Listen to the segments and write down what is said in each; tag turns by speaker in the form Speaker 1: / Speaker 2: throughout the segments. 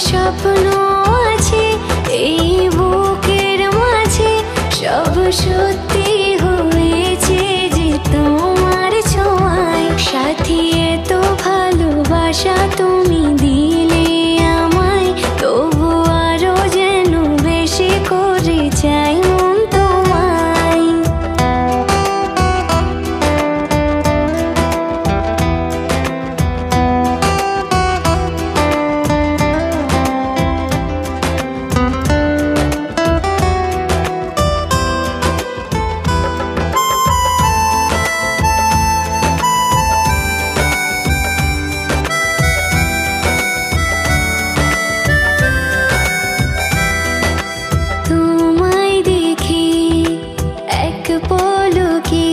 Speaker 1: স্বপ্ন আছে এই বুকের মাঝে, সব সত্যি হয়েছে যে তোমার ছোঁয়ায়। সাথী এত ভালোবাসা তুমি দিলে আমায়, তবু আরো যেন বেশি করে চাই মন তোমায়। তোমায় দেখে এক পলকে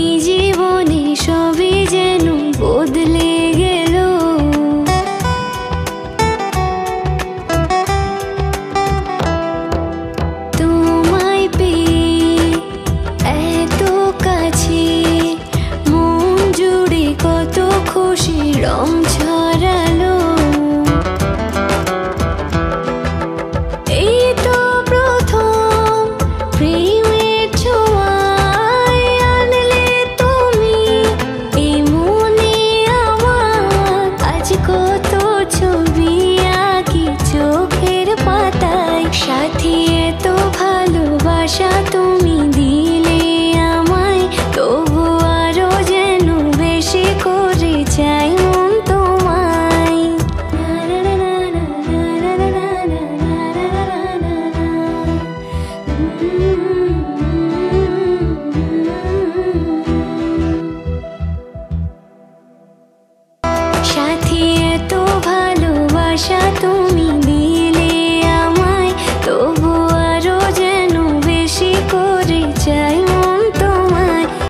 Speaker 1: এই জীবনে সবই যেন বদলে গেল। তোমায় পেয়ে এত কাছে মন জুড়ে কত খুশি রং ছড়ালো। এই তো প্রথম প্রেমের ছোঁয়ায় আনলে তুমি এই মনে আমার। আজ কত ছবি আঁকি চোখের পাতায়, সাথী এত ভালোবাসা তুমি